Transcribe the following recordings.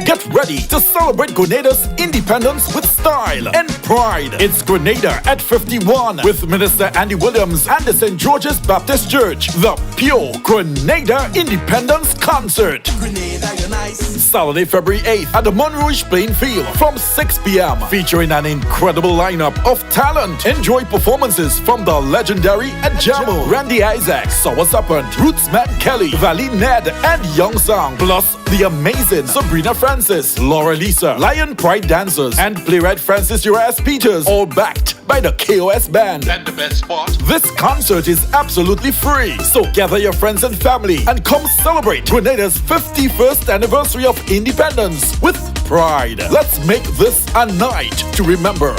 Get ready to celebrate Grenada's independence with style and pride. It's Grenada at 51 with Minister Andy Williams and the St. George's Baptist Church. The Pure Grenada Independence Concert. Grenada, you're nice. Saturday, February 8th at the Monrouge Playing Field from 6 p.m. Featuring an incredible lineup of talent. Enjoy performances from the legendary Adjamo, Randy Isaac, Sour Serpent, Rootsman Kelly, Valley Ned, and Young Song. Plus the amazing Sabrina Francis, Laura Lisa, Lion Pride Dancers, and playwright Francis Urias Peters, all backed by the KOS Band. And the best part, this concert is absolutely free. So gather your friends and family and come celebrate Grenada's 51st anniversary of independence with pride. Let's make this a night to remember.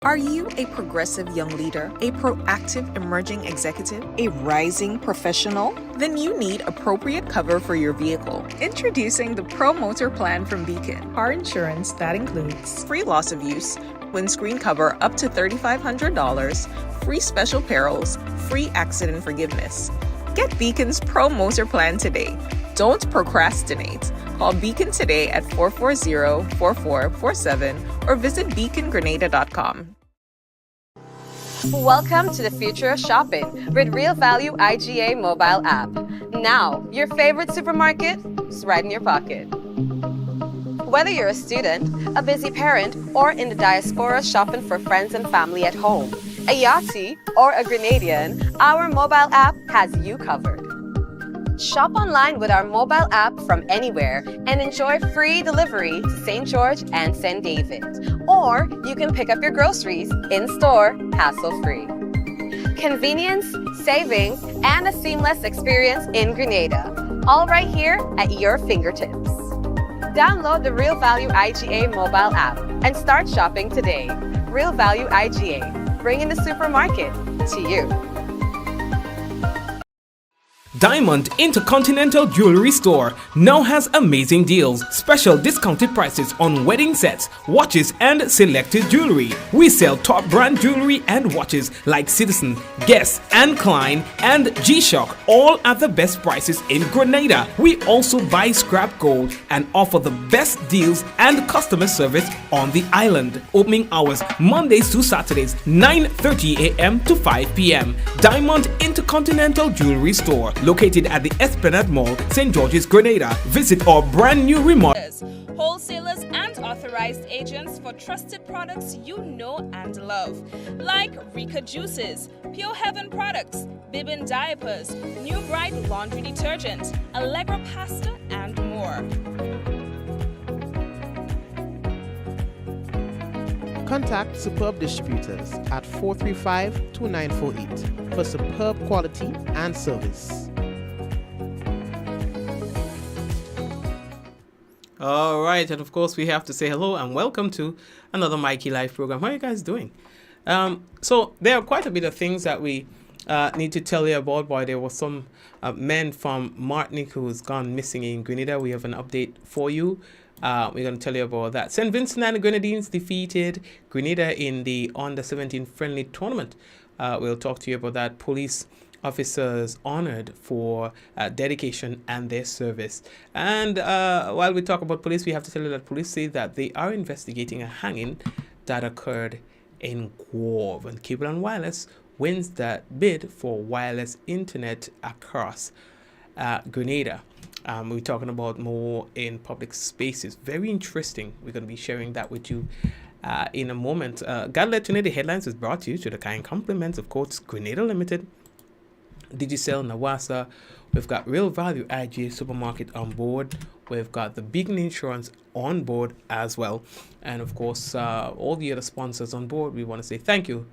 Are you a progressive young leader, a proactive emerging executive, a rising professional? Then you need appropriate cover for your vehicle. Introducing the Pro Motor Plan from Beacon. Car insurance that includes free loss of use, windscreen cover up to $3,500, free special perils, free accident forgiveness. Get Beacon's Pro Motor Plan today. Don't procrastinate. Call Beacon today at 440-4447 or visit beacongrenada.com. Welcome to the future of shopping with Real Value IGA mobile app. Now, your favorite supermarket is right in your pocket. Whether you're a student, a busy parent, or in the diaspora shopping for friends and family at home, a Yachty, or a Grenadian, our mobile app has you covered. Shop online with our mobile app from anywhere and enjoy free delivery to St. George and St. David. Or you can pick up your groceries in-store, hassle-free. Convenience, savings, and a seamless experience in Grenada. All right here at your fingertips. Download the Real Value IGA mobile app and start shopping today. Real Value IGA, bringing the supermarket to you. Diamond Intercontinental Jewelry Store now has amazing deals, special discounted prices on wedding sets, watches, and selected jewelry. We sell top brand jewelry and watches like Citizen, Guess, and Klein, and G-Shock, all at the best prices in Grenada. We also buy scrap gold and offer the best deals and customer service on the island. Opening hours Mondays to Saturdays, 9:30 a.m. to 5 p.m. Diamond Intercontinental Jewelry Store, located at the Esplanade Mall, St. George's, Grenada. Visit our brand new remodel. Wholesalers and authorized agents for trusted products you know and love, like Rika Juices, Pure Heaven Products, Bibbin Diapers, New Bright Laundry Detergent, Allegra Pasta, and more. Contact Superb Distributors at 435-2948 for superb quality and service. All right, and of course we have to say hello and welcome to another Mikey Live program. How are you guys doing? So there are quite a bit of things that we need to tell you about. Boy, there was some men from Martinique who's gone missing in Grenada. We have an update for you. We're going to tell you about that. St. Vincent and the Grenadines defeated Grenada in the Under-17 friendly tournament. We'll talk to you about that. Police officers honored for dedication and their service. And while we talk about police, we have to tell you that police say that they are investigating a hanging that occurred in Guave. And Cable and Wireless wins that bid for wireless internet across Grenada. We're talking about more in public spaces. Very interesting. We're going to be sharing that with you in a moment. Gotta let you know the headlines is brought to you to the kind compliments of course Grenada Limited, Digicel, Nawasa. We've got Real Value IGA Supermarket on board. We've got the Beacon Insurance on board as well. And of course, all the other sponsors on board, we want to say thank you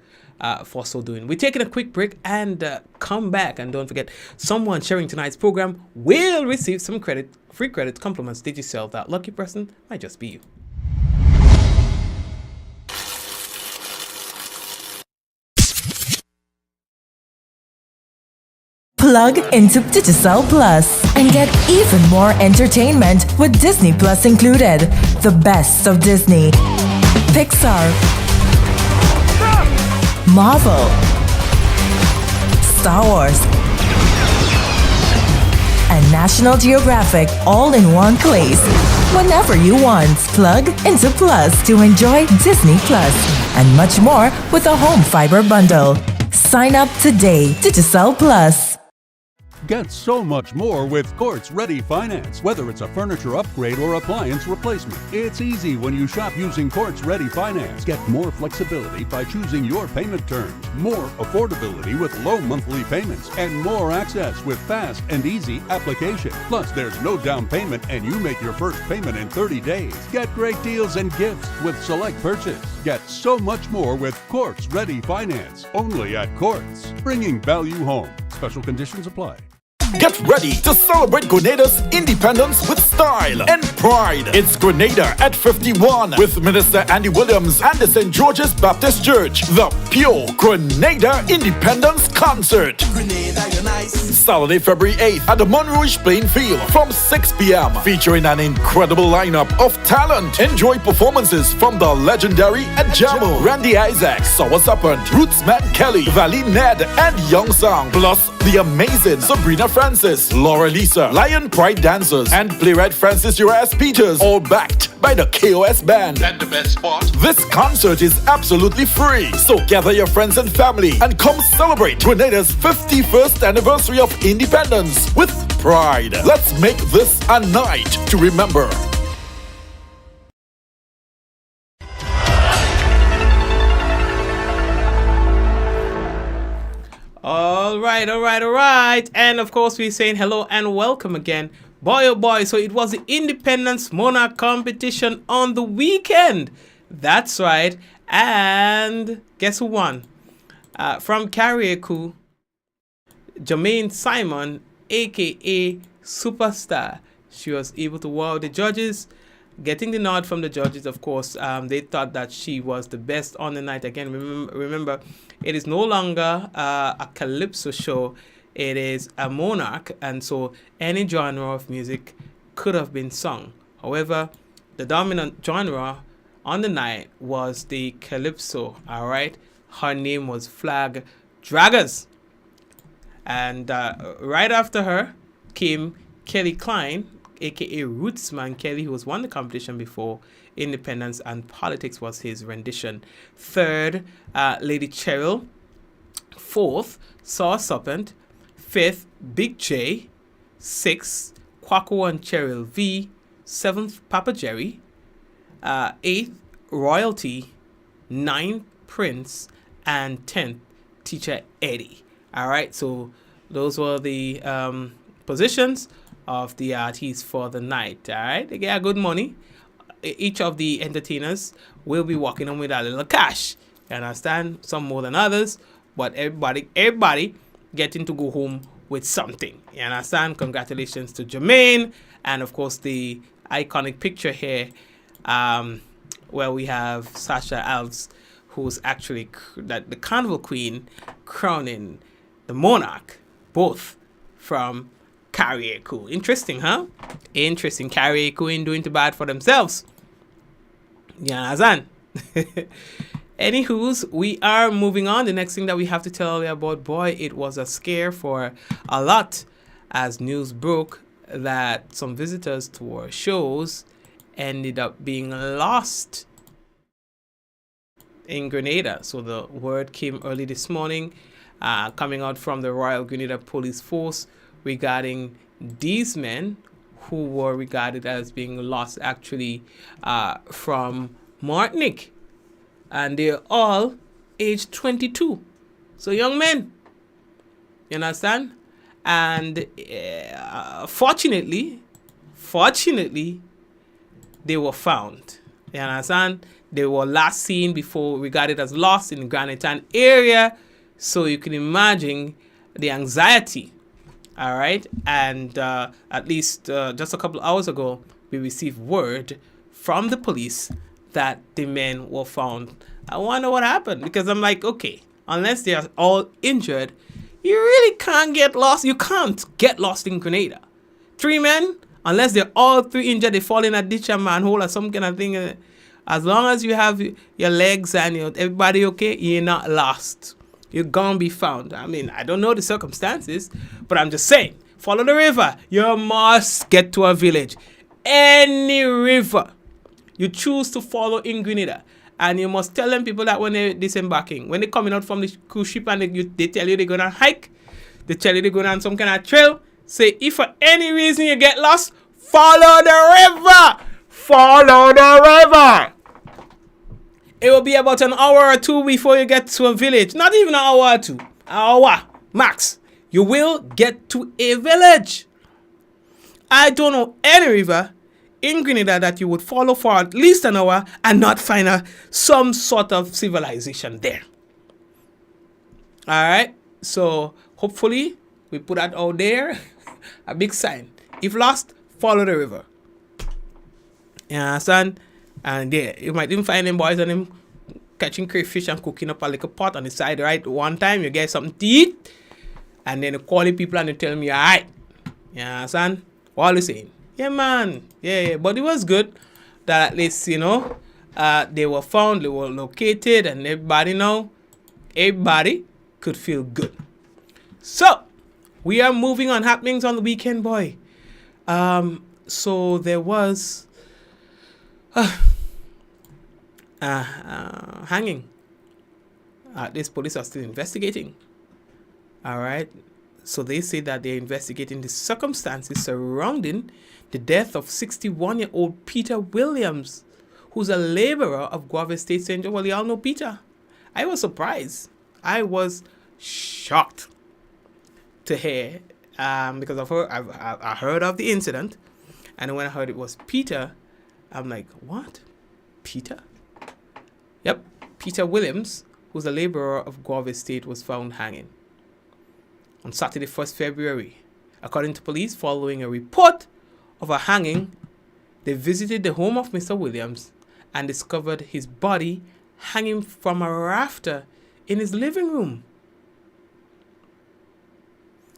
for so doing. We're taking a quick break and come back. And don't forget, someone sharing tonight's program will receive some credit, free credit compliments. Digicel. That lucky person might just be you. Plug into Digicel Plus and get even more entertainment with Disney Plus included. The best of Disney, Pixar, Marvel, Star Wars, and now National Geographic all in one place. Whenever you want, plug into Plus to enjoy Disney Plus and much more with a home fiber bundle. Sign up today. Digicel Plus. Get so much more with Quartz Ready Finance. Whether it's a furniture upgrade or appliance replacement, it's easy when you shop using Quartz Ready Finance. Get more flexibility by choosing your payment terms, more affordability with low monthly payments, and more access with fast and easy application. Plus, there's no down payment and you make your first payment in 30 days. Get great deals and gifts with select purchase. Get so much more with Quartz Ready Finance. Only at Quartz. Bringing value home. Special conditions apply. Get ready to celebrate Grenada's independence with style and pride. It's Grenada at 51 with Minister Andy Williams and the St. George's Baptist Church. The Pure Grenada Independence Concert. Grenada, you're nice. Saturday, February 8th at the Monrouge playing field from 6 p.m. featuring an incredible lineup of talent. Enjoy performances from the legendary Ajamo, Randy Isaac, Sour Serpent, Rootsman Kelly, Valley Ned, and Young Sang. Plus the amazing Sabrina Francis, Laura Lisa, Lion Pride Dancers, and playwright Francis Urias Peters, all backed by the KOS Band. And the best part, this concert is absolutely free. So gather your friends and family and come celebrate Grenada's 51st anniversary of independence with pride. Let's make this a night to remember. All right. And of course, we're saying hello and welcome again. Boy, oh boy. So it was the Independence Monarch competition on the weekend. That's right. And guess who won? From Carriacou, Jermaine Simon, a.k.a. Superstar. She was able to wow the judges, getting the nod from the judges, of course. They thought that she was the best on the night. Again, remember, it is no longer a calypso show. It is a monarch, and so any genre of music could have been sung. However, the dominant genre on the night was the calypso, all right? Her name was Flag Draggers. And right after her came Kelly Klein, a.k.a. Rootsman Kelly, who has won the competition before. Independence and Politics was his rendition. Third, Lady Cheryl. Fourth, Sour Serpent. Fifth, Big J. Sixth, Quaco and Cheryl V. Seventh, Papa Jerry. Eighth, Royalty. Ninth, Prince. And 10th, Teacher Eddie. All right, so those were the positions of the artists for the night. All right, they get good money. Each of the entertainers will be walking on with a little cash. You understand? Some more than others, but everybody getting to go home with something. You understand? Congratulations to Jermaine, and of course the iconic picture here, where we have Sasha Alves, who's actually the Carnival Queen crowning the monarch, both from Carriacou. Interesting, huh? Interesting. Carriacou ain't doing too bad for themselves. You understand? Anywho's, we are moving on. The next thing that we have to tell you about, boy, it was a scare for a lot as news broke that some visitors to our shows ended up being lost in Grenada. So the word came early this morning, coming out from the Royal Grenada Police Force regarding these men who were regarded as being lost actually from Martinique. And they're all aged 22. So young men. You understand? And fortunately, they were found. You understand? They were last seen before regarded as lost in the Granitan area. So you can imagine the anxiety. All right. And at least just a couple of hours ago, we received word from the police that the men were found. I wonder what happened, because I'm like, okay, unless they are all injured, you really can't get lost. You can't get lost in Grenada. 3 men, unless they're all 3 injured, they fall in a ditch, a manhole or some kind of thing. As long as you have your legs and everybody okay, you're not lost. you're gonna be found. I mean, I don't know the circumstances, but I'm just saying, follow the river. You must get to a village. Any river you choose to follow in Grenada, and you must tell them people that when they're disembarking, when they're coming out from the cruise ship and they tell you they're going to hike, they tell you they're going on some kind of trail, say, if for any reason you get lost, follow the river. Follow the river. It will be about an hour or two before you get to a village. Not even an hour or two. An hour max. You will get to a village. I don't know any river in Grenada that you would follow for at least an hour and not find some sort of civilization there. Alright, so hopefully we put that out there. A big sign. If lost, follow the river. You understand? And yeah, you might even find them boys and them catching crayfish and cooking up a little pot on the side, right? One time you get something to eat, and then you call the people and they tell me, alright. You understand? What are you saying? Yeah, man. Yeah. But it was good that at least, they were found, they were located, and everybody could feel good. So, we are moving on happenings on the weekend, boy. So there was hanging. This police are still investigating. All right. So they say that they're investigating the circumstances surrounding the death of 61-year-old Peter Williams, who's a laborer of Guava State St. John. Well, y'all know Peter. I was surprised. I was shocked to hear because I heard of the incident, and when I heard it was Peter, I'm like, what? Peter? Yep, Peter Williams, who's a laborer of Guava State, was found hanging on Saturday, 1st February. According to police, following a report of a hanging, they visited the home of Mr. Williams and discovered his body hanging from a rafter in his living room.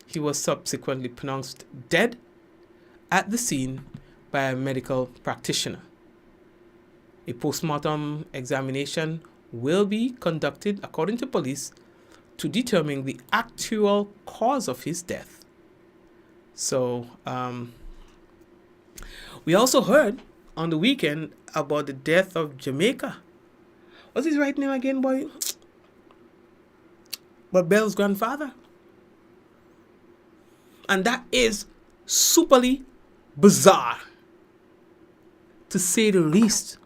He was subsequently pronounced dead at the scene by a medical practitioner. A postmortem examination will be conducted, according to police, to determine the actual cause of his death. So, we also heard on the weekend about the death of Jamaica. What's his right name again, boy? But Belle's grandfather. And that is superly bizarre, to say the least.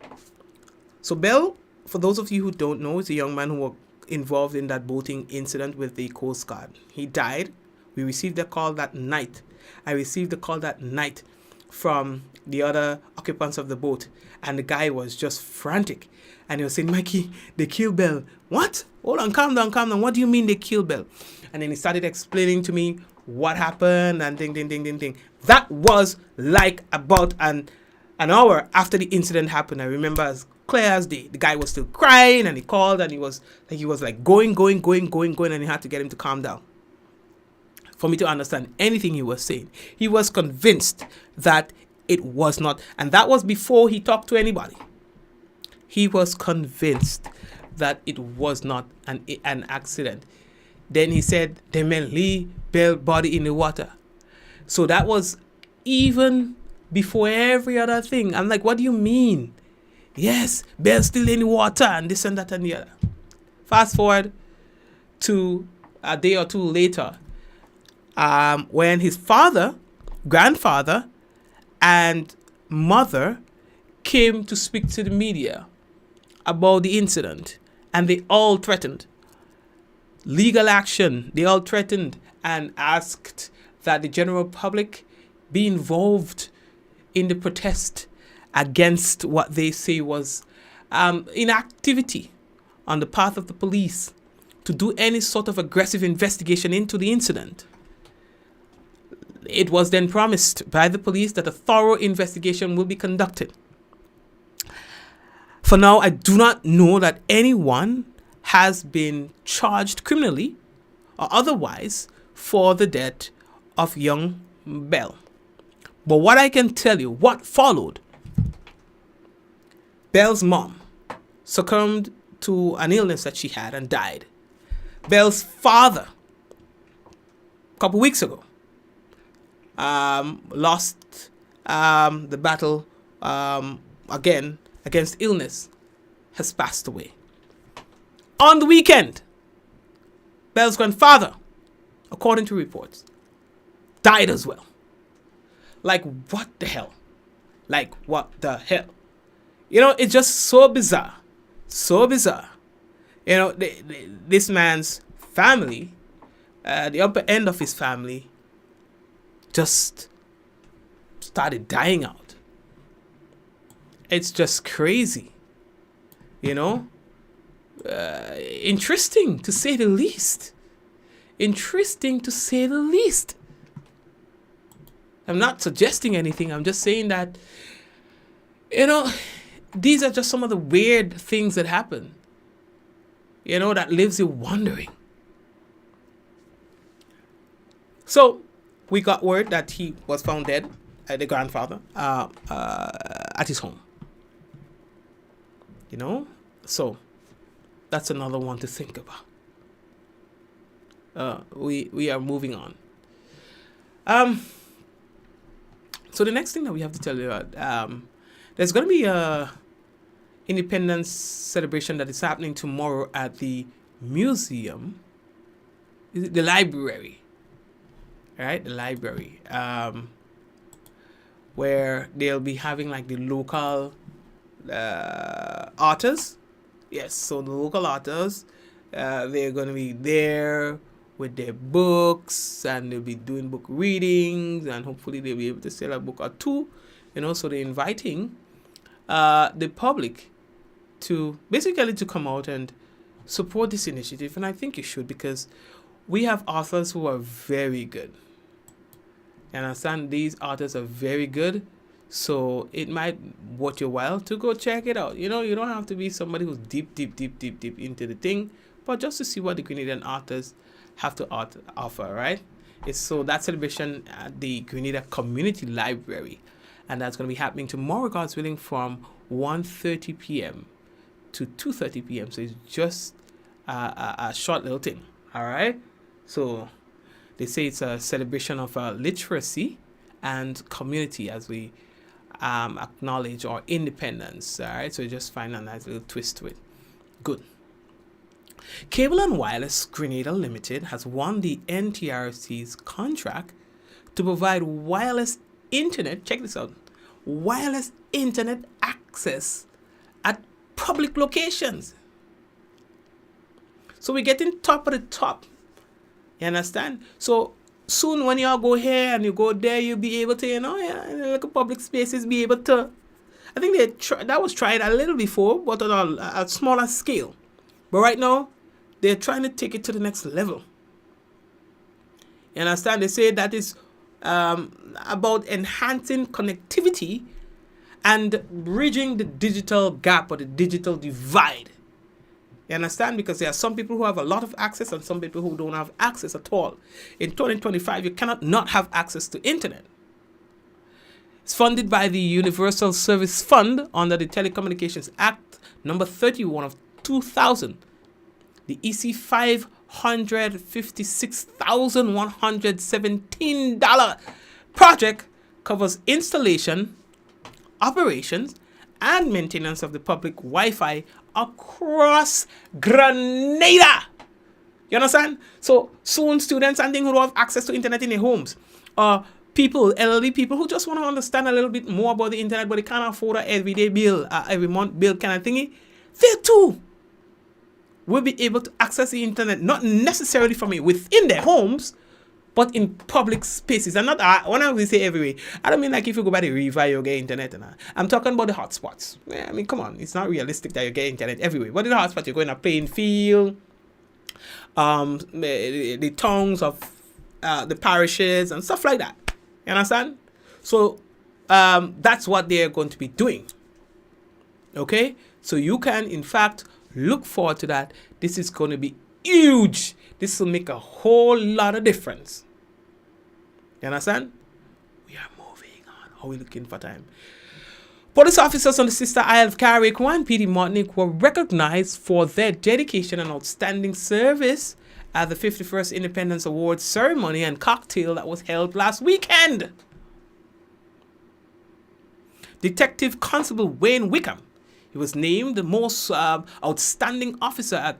So Belle, for those of you who don't know, is a young man who was involved in that boating incident with the Coast Guard. He died. We received a call that night. I received a call that night from the other occupants of the boat, and the guy was just frantic. And he was saying, Mikey, they killed Belle. What? Hold on, calm down. What do you mean they killed Belle? And then he started explaining to me what happened and ding. That was like about an hour after the incident happened. I remember as clear as day. The guy was still crying, and he called, and he was like going, and he had to get him to calm down for me to understand anything he was saying. He was convinced that it was not, and that was before he talked to anybody. He was convinced that it was not an accident. Then he said they may leave Belle's body in the water. So that was even before every other thing. I'm like, what do you mean? Yes, Belle's still in the water and this and that and the other. Fast forward to a day or two later, when his father, grandfather, and mother came to speak to the media about the incident, and they all threatened legal action. They all threatened and asked that the general public be involved in the protest against what they say was inactivity on the part of the police to do any sort of aggressive investigation into the incident. It was then promised by the police that a thorough investigation will be conducted. For now, I do not know that anyone has been charged criminally or otherwise for the death of young Belle. But what I can tell you, what followed, Belle's mom succumbed to an illness that she had and died. Belle's father, a couple weeks ago, lost the battle again against illness, has passed away. On the weekend, Belle's grandfather, according to reports, died as well. Like, what the hell? Like, what the hell? You know, it's just so bizarre. So bizarre. You know, this man's family, the upper end of his family, just started dying out. It's just crazy. You know? Interesting, to say the least. Interesting, to say the least. I'm not suggesting anything. I'm just saying that, you know, these are just some of the weird things that happen, you know, that leaves you wondering. So we got word that he was found dead, the grandfather, at his home. You know, so that's another one to think about. We are moving on. So the next thing that we have to tell you about, there's going to be a Independence celebration that is happening tomorrow at the museum, the library, right? The library, where they'll be having like the local authors. Yes, so the local authors, they're going to be there with their books, and they'll be doing book readings, and hopefully they'll be able to sell a book or two, you know. So they're inviting the public to basically to come out and support this initiative, and I think you should, because we have authors who are very good. You understand? These authors are very good, so it might worth your while to go check it out. You know, you don't have to be somebody who's deep into the thing, but just to see what the Grenadian authors have to offer, right? It's so that celebration at the Grenada Community Library, and that's going to be happening tomorrow, God's willing, from 1:30 p.m. to 2:30 p.m. So it's just a short little thing, all right? So they say it's a celebration of literacy and community as we acknowledge our independence, all right? So you just find a nice little twist to it. Good. Cable and Wireless Grenada Limited has won the NTRC's contract to provide wireless internet, check this out, wireless internet access at public locations. So we're getting top of the top. You understand? So soon when y'all go here and you go there, you'll be able to, you know, in like public spaces, be able to, I think that was tried a little before, but on a smaller scale. But right now, they're trying to take it to the next level. You understand? They say that is about enhancing connectivity and bridging the digital gap or the digital divide. You understand? Because there are some people who have a lot of access and some people who don't have access at all. In 2025, you cannot not have access to internet. It's funded by the Universal Service Fund under the Telecommunications Act number 31 of 2000. The EC $556,117 project covers installation, operations, and maintenance of the public Wi-Fi across Grenada. You understand? So soon students and things who don't have access to internet in their homes, people, elderly people who just want to understand a little bit more about the internet, but they can't afford an everyday bill, every month bill kind of thingy, they too will be able to access the internet, not necessarily from within their homes, but in public spaces. And not when I say everywhere, I don't mean like if you go by the river, you get internet. I'm talking about the hotspots. Yeah, I mean, come on, it's not realistic that you get internet everywhere. But in the hotspot, you go in a plain field, the towns of the parishes and stuff like that. You understand? So that's what they're going to be doing. Okay? So you can, in fact, look forward to that. This is going to be huge. This will make a whole lot of difference. You understand? We are moving on. How are we looking for time? Police officers on the sister Isle of Carrick and PD Martinique were recognized for their dedication and outstanding service at the 51st Independence Awards ceremony and cocktail that was held last weekend. Detective Constable Wayne Wickham, he was named the most outstanding officer at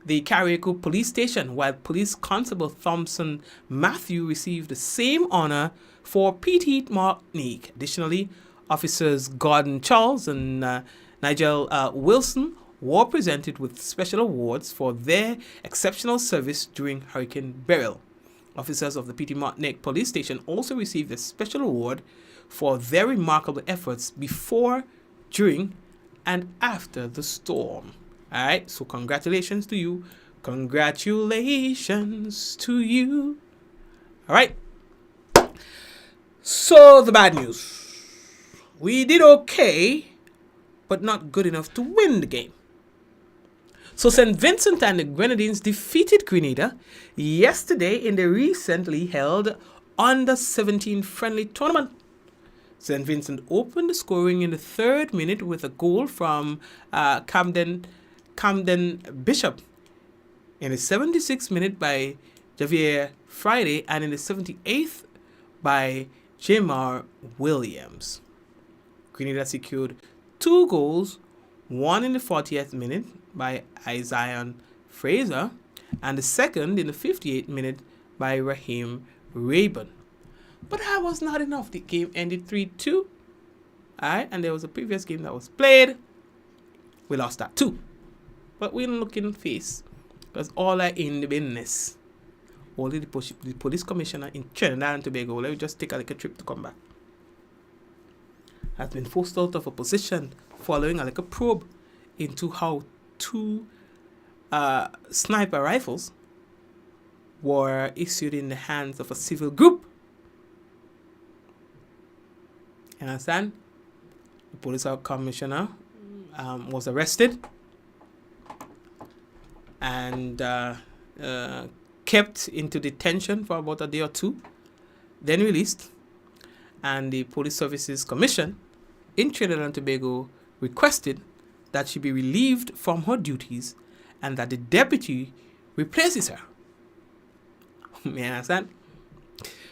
the Carriacou Police Station, while Police Constable Thompson Matthew received the same honor for Petite Martinique. Additionally, officers Gordon Charles and Nigel Wilson were presented with special awards for their exceptional service during Hurricane Beryl. Officers of the Petite Martinique Police Station also received a special award for their remarkable efforts before, during, and after the storm. All right, so congratulations to you. Congratulations to you. All right. So the bad news. We did okay, but not good enough to win the game. So St. Vincent and the Grenadines defeated Grenada yesterday in the recently held Under-17 friendly tournament. St. Vincent opened the scoring in the 3rd minute with a goal from Camden Bishop, in the 76th minute by Javier Friday, and in the 78th by Jamar Williams. Grenada secured 2 goals, one in the 40th minute by Isaiah Fraser, and the second in the 58th minute by Raheem Rayburn. But that was not enough. The game ended 3-2. Alright, and there was a previous game that was played. We lost that too. But we didn't look in the face, because all are in the business. Only the police commissioner in Trinidad and Tobago, let me just take a little trip to come back, has been forced out of a position following a little probe into how 2 sniper rifles were issued in the hands of a civil group. You understand? The police commissioner was arrested and kept into detention for about a day or 2, then released. And the Police Services Commission in Trinidad and Tobago requested that she be relieved from her duties and that the deputy replaces her. You understand?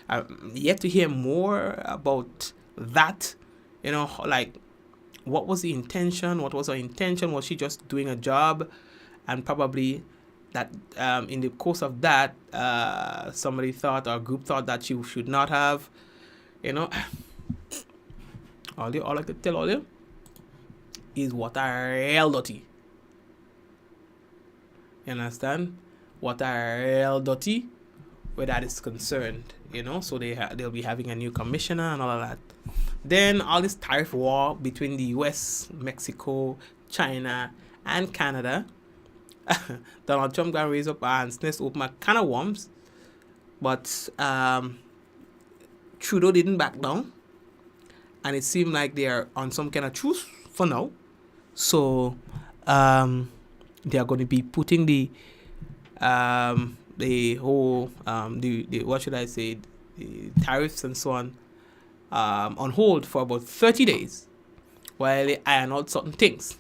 I'm yet to hear more about that. You know, like, what was the intention? What was her intention? Was she just doing a job? And probably that in the course of that, somebody thought, or a group thought, that she should not have, you know. All I could tell all you is what are real dirty. You understand? What are real dirty where that is concerned, you know. So they'll be having a new commissioner and all of that. Then all this tariff war between the US, Mexico, China, and Canada. Donald Trump got raised up and snatched open a can of worms, but Trudeau didn't back down, and it seemed like they are on some kind of truce for now. So they are going to be putting the whole the what should I say, the tariffs and so on hold for about 30 days while they iron out certain things.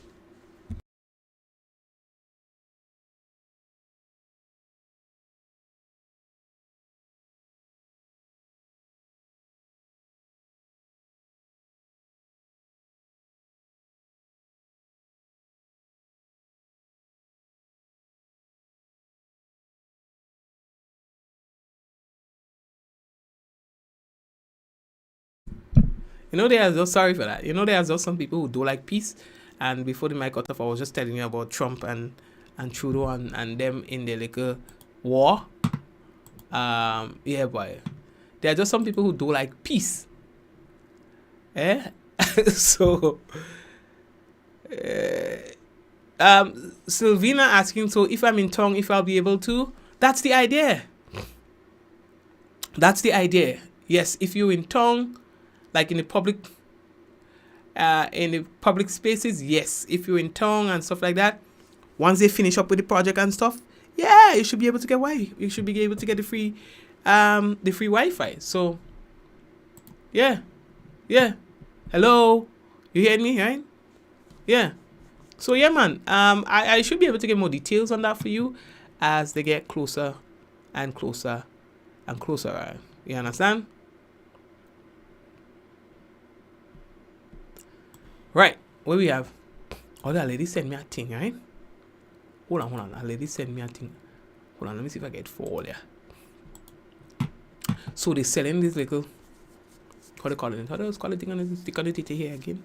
You know, there's no, sorry for that. You know, there's also some people who do like peace. And before the mic cut off, I was just telling you about Trump and Trudeau and them in the little war. Yeah, boy. There are just some people who do like peace. Eh? So, Sylvina asking, so if I'm in tongue, if I'll be able to? That's the idea. That's the idea. Yes, if you're in tongue, like in the public spaces, yes. If you're in tongue and stuff like that, once they finish up with the project and stuff, yeah, you should be able to get Wi-Fi. You should be able to get the free Wi-Fi. So, yeah. Hello, you hear me, right? Yeah. So yeah, man. I should be able to get more details on that for you. as they get closer and closer and closer. Right? You understand? Right. What we have? Oh, that lady sent me a thing, right? Hold on. That lady sent me a thing. Hold on, let me see if I get four there. So they're selling this little, how do they call it? How do they call it thing on the titty here again?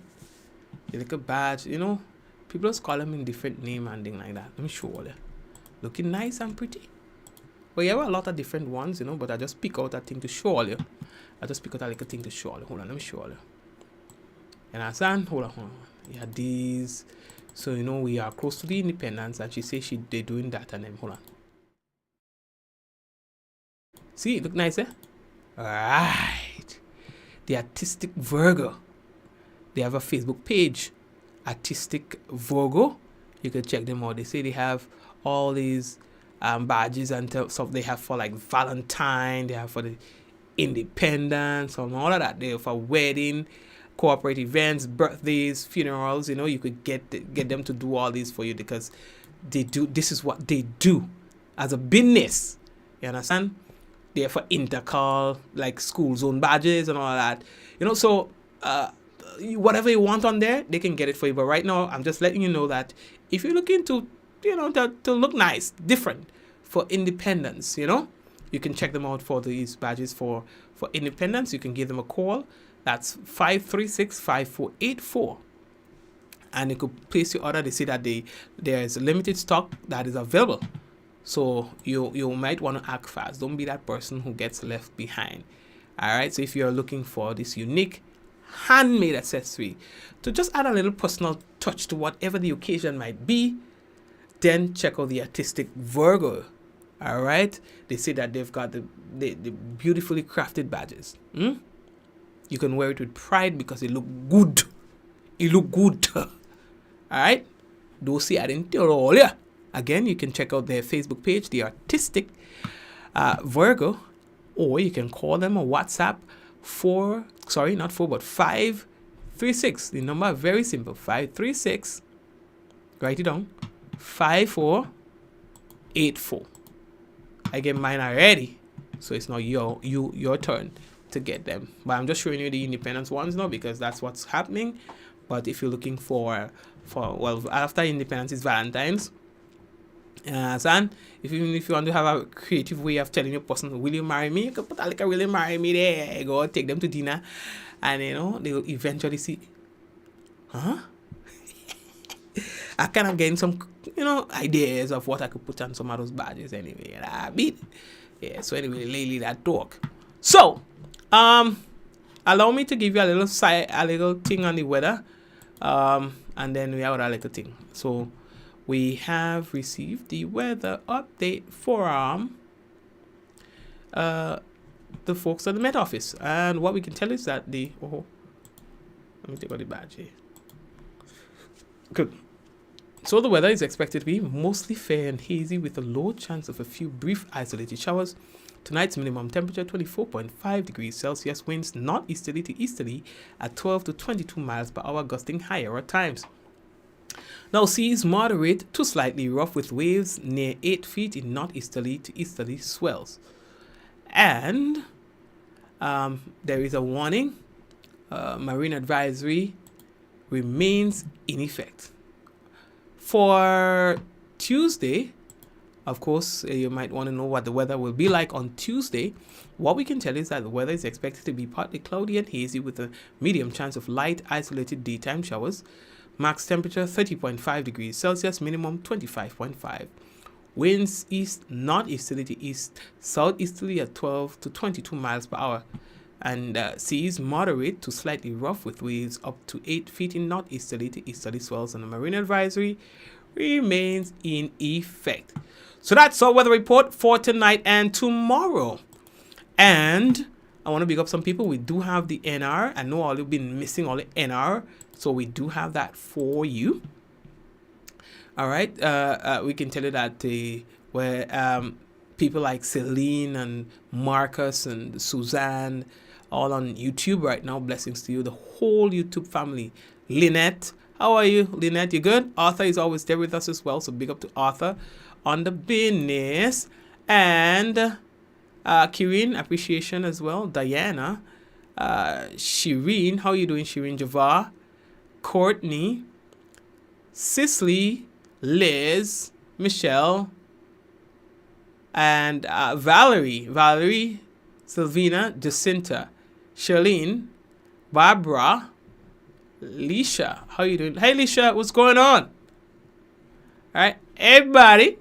The little badge, you know? People just call them in different name and thing like that. Let me show you. Looking nice and pretty. Well, you have a lot of different ones, you know, but I just pick out that thing to show you. I just pick out a little thing to show you. Hold on, let me show you. You understand? Hold on. Yeah, these. So, you know, we are close to the independence, and she says they're doing that, and then, hold on. See, look nice, eh? Right. The Artistic Virgo. They have a Facebook page, Artistic Virgo. You can check them out. They say they have all these badges and stuff they have for like Valentine, they have for the independence and all of that. They have for wedding, corporate events, birthdays, funerals. You know, you could get them to do all these for you because they do. This is what they do as a business. You understand? They're for intercall, like school zone badges and all that. You know, so whatever you want on there, they can get it for you. But right now, I'm just letting you know that if you're looking to, you know, to look nice, different for independence, you know, you can check them out for these badges for independence. You can give them a call. That's 536-5484. And you could place your order. They say that there is limited stock that is available. So you might want to act fast. Don't be that person who gets left behind. All right. So if you're looking for this unique handmade accessory to just add a little personal touch to whatever the occasion might be, then check out the Artistic Virgo. All right. They say that they've got the beautifully crafted badges. You can wear it with pride because it look good. It look good. All right. Don't say I didn't tell all ya. Again, you can check out their Facebook page, the Artistic Virgo, or you can call them or WhatsApp 536. The number is very simple, 536. Write it down, 5484. I get mine already, so it's not your turn to get them. But I'm just showing you the independence ones now because that's what's happening. But if you're looking for after independence is Valentine's. Son, even if you want to have a creative way of telling your person, will you marry me? You can put like a will you marry me there. Go take them to dinner, and you know they will eventually see. Huh? I kind of getting some, you know, ideas of what I could put on some of those badges anyway. Yeah. So anyway, lately that talk. So, allow me to give you a little thing on the weather, and then we have a little thing. So. We have received the weather update from the folks at the Met Office. And what we can tell is that let me take out the badge here. Good. So the weather is expected to be mostly fair and hazy with a low chance of a few brief isolated showers. Tonight's minimum temperature 24.5 degrees Celsius, winds northeasterly to easterly at 12 to 22 miles per hour, gusting higher at times. Now, seas moderate to slightly rough with waves near 8 feet in northeasterly to easterly swells. And there is a warning. Marine advisory remains in effect. For Tuesday, of course, you might want to know what the weather will be like on Tuesday. What we can tell is that the weather is expected to be partly cloudy and hazy with a medium chance of light isolated daytime showers. Max temperature 30.5 degrees Celsius, minimum 25.5. Winds east northeasterly to east southeasterly at 12 to 22 miles per hour. And seas moderate to slightly rough with waves up to 8 feet in northeasterly to easterly swells. And the marine advisory remains in effect. So that's our weather report for tonight and tomorrow. And I want to big up some people. We do have the NR. I know all you've been missing all the NR. So we do have that for you. All right. We can tell you that people like Celine and Marcus and Suzanne, all on YouTube right now. Blessings to you, the whole YouTube family. Lynette, how are you, Lynette? You good? Arthur is always there with us as well. So big up to Arthur on the business. And Kirin, appreciation as well. Diana, Shireen, how you doing, Shireen? Javar, Courtney, Cicely, Liz, Michelle, and Valerie, Sylvina, Jacinta, Charlene, Barbara, Lisha. How you doing? Hey, Lisha, what's going on? All right, everybody,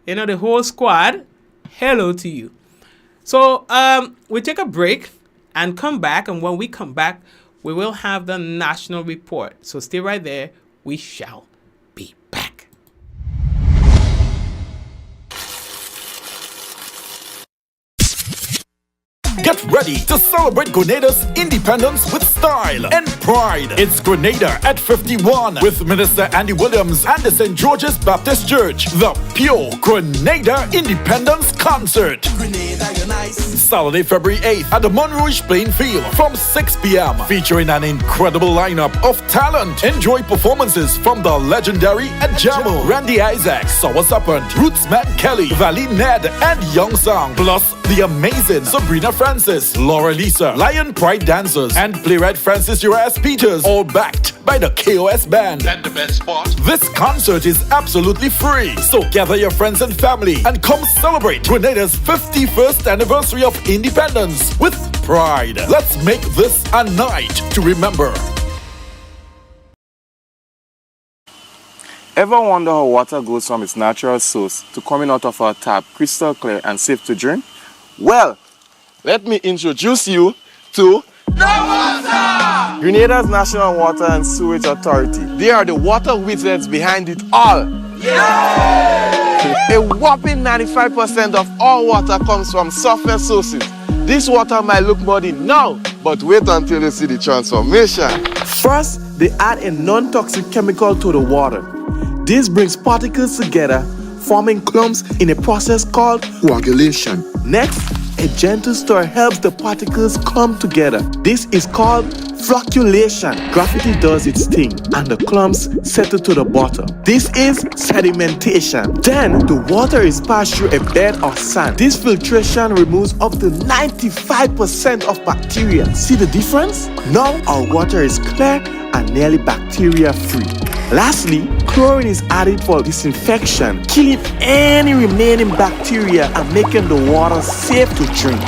the whole squad, hello to you. So we take a break and come back, and when we come back, we will have the national report. So stay right there. We shall be back. Get ready to celebrate Grenada's independence with style and pride. It's Grenada at 51 with Minister Andy Williams and the St. George's Baptist Church. The Pure Grenada Independence Concert. Grenada, you're nice. Saturday, February 8th at the Monrouge playing field from 6 p.m. Featuring an incredible lineup of talent. Enjoy performances from the legendary Ajamo, Randy Isaac, Sour Serpent, Rootsman Kelly, Valley Ned, and Young Sang. Plus the amazing Sabrina Francis, Laura Lisa, Lion Pride Dancers, and playwright Francis Urias Peters, all backed by the KOS Band. And the best part, this concert is absolutely free. So gather your friends and family and come celebrate Grenada's 51st anniversary of independence with pride. Let's make this a night to remember. Ever wonder how water goes from its natural source to coming out of our tap crystal clear and safe to drink? Well, let me introduce you to Water! Grenada's National Water and Sewage Authority. They are the water wizards behind it all. Yay! A whopping 95% of all water comes from surface sources. This water might look muddy now, but wait until you see the transformation. First, they add a non-toxic chemical to the water. This brings particles together, forming clumps in a process called coagulation. Next, a gentle stir helps the particles clump together. This is called flocculation. Gravity does its thing and the clumps settle to the bottom. This is sedimentation. Then the water is passed through a bed of sand. This filtration removes up to 95% of bacteria. See the difference? Now our water is clear and nearly bacteria free. Lastly, chlorine is added for disinfection, killing any remaining bacteria and making the water safe to drink.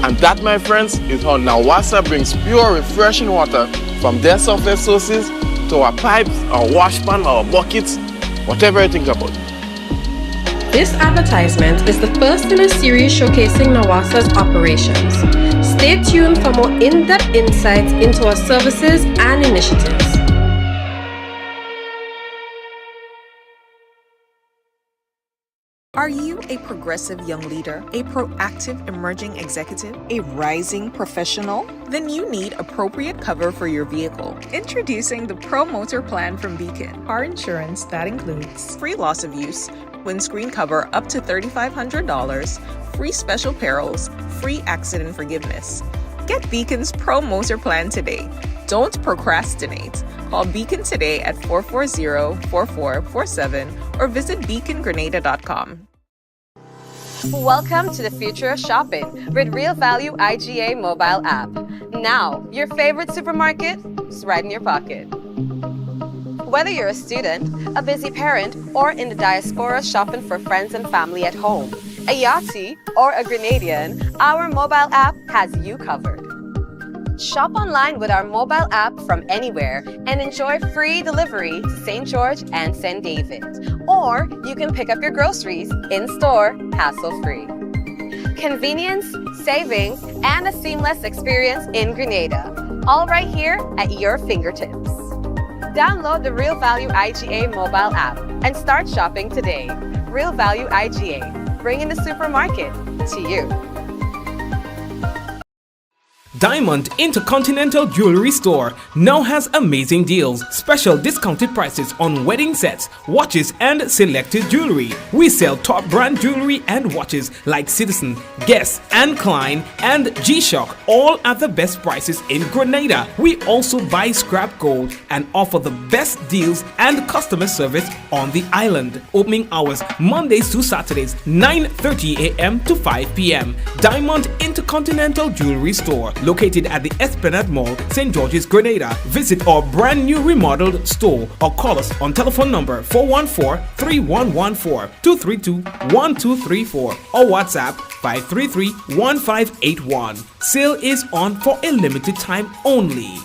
And that, my friends, is how Nawasa brings pure, refreshing water from their surface sources to our pipes, our wash pan, our buckets, whatever you think about. This advertisement is the first in a series showcasing Nawasa's operations. Stay tuned for more in-depth insights into our services and initiatives. Are you a progressive young leader, a proactive emerging executive, a rising professional? Then you need appropriate cover for your vehicle. Introducing the Pro Motor Plan from Beacon. Car insurance that includes free loss of use, windscreen cover up to $3,500, free special perils, free accident forgiveness. Get Beacon's Pro Motor Plan today. Don't procrastinate. Call Beacon today at 440-4447 or visit beacongrenada.com. Welcome to the future of shopping with Real Value IGA mobile app. Now, your favorite supermarket is right in your pocket. Whether you're a student, a busy parent, or in the diaspora shopping for friends and family at home, a Yahtzee, or a Grenadian, our mobile app has you covered. Shop online with our mobile app from anywhere and enjoy free delivery to St. George and St. David. Or you can pick up your groceries in-store, hassle-free. Convenience, savings, and a seamless experience in Grenada. All right here at your fingertips. Download the Real Value IGA mobile app and start shopping today. Real Value IGA, bringing the supermarket to you. Diamond Intercontinental Jewelry Store now has amazing deals, special discounted prices on wedding sets, watches, and selected jewelry. We sell top brand jewelry and watches like Citizen, Guess, and Klein, and G-Shock, all at the best prices in Grenada. We also buy scrap gold and offer the best deals and customer service on the island. Opening hours Mondays to Saturdays, 9:30 a.m. to 5 p.m. Diamond Intercontinental Jewelry Store, located at the Esplanade Mall, St. George's, Grenada. Visit our brand new remodeled store or call us on telephone number 414-3114, 232-1234 or WhatsApp 533-1581. Sale is on for a limited time only.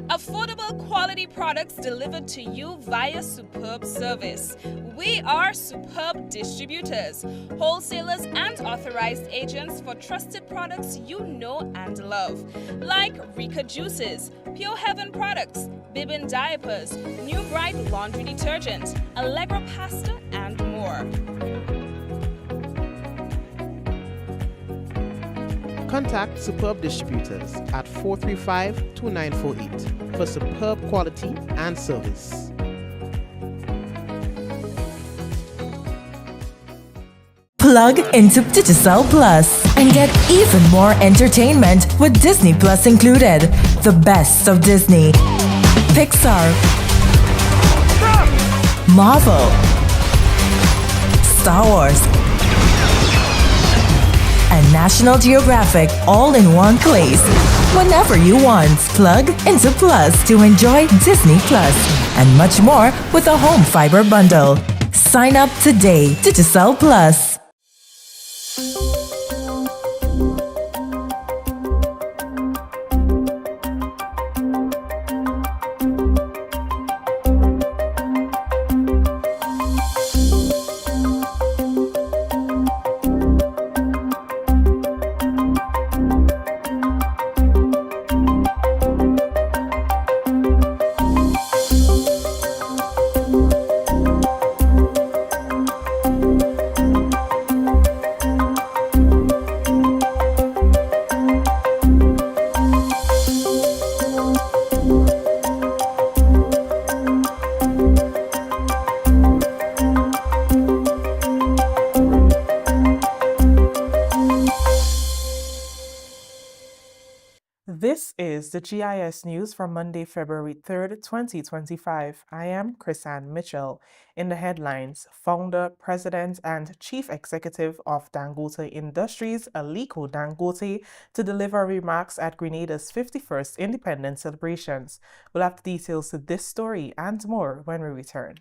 Affordable quality products delivered to you via superb service. We are Superb Distributors, wholesalers and authorized agents for trusted products you know and love, like Rika Juices, Pure Heaven Products, Bibbin Diapers, New Bright Laundry Detergent, Allegra Pasta, and more. Contact Superb Distributors at 435-2948 for superb quality and service. Plug into Digicel Plus and get even more entertainment with Disney Plus included. The best of Disney, Pixar, Marvel, Star Wars, and National Geographic all in one place. Whenever you want, plug into Plus to enjoy Disney Plus and much more with a home fiber bundle. Sign up today. Digicel Plus. This is the GIS News for Monday, February 3rd, 2025. I am Chrisanne Mitchell. In the headlines, founder, president, and chief executive of Dangote Industries, Aliko Dangote, to deliver remarks at Grenada's 51st independence celebrations. We'll have the details to this story and more when we return.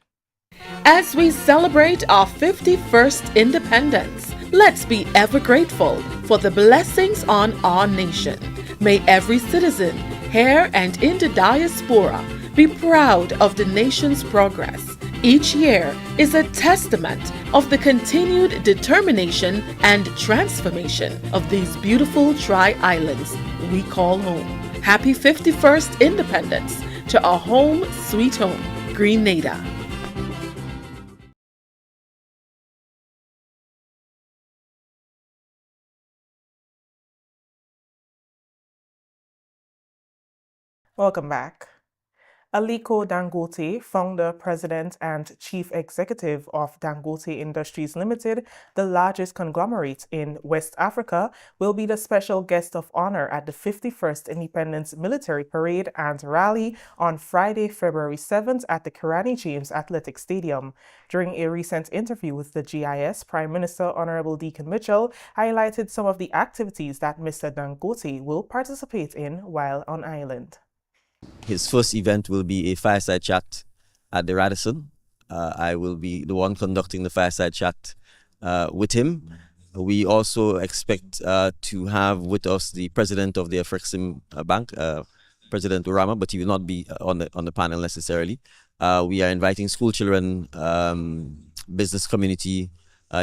As we celebrate our 51st independence, let's be ever grateful for the blessings on our nation. May every citizen, here and in the diaspora, be proud of the nation's progress. Each year is a testament of the continued determination and transformation of these beautiful tri-islands we call home. Happy 51st Independence to our home, sweet home, Grenada. Welcome back. Aliko Dangote, founder, president, and chief executive of Dangote Industries Limited, the largest conglomerate in West Africa, will be the special guest of honor at the 51st Independence Military Parade and Rally on Friday, February 7th at the Kirani James Athletic Stadium. During a recent interview with the GIS, Prime Minister Honorable Deacon Mitchell highlighted some of the activities that Mr. Dangote will participate in while on island. His first event will be a fireside chat at the Radisson. I will be the one conducting the fireside chat with him. We also expect to have with us the president of the Afrexim Bank, President Urama, but he will not be on the panel necessarily. We are inviting school children, business community,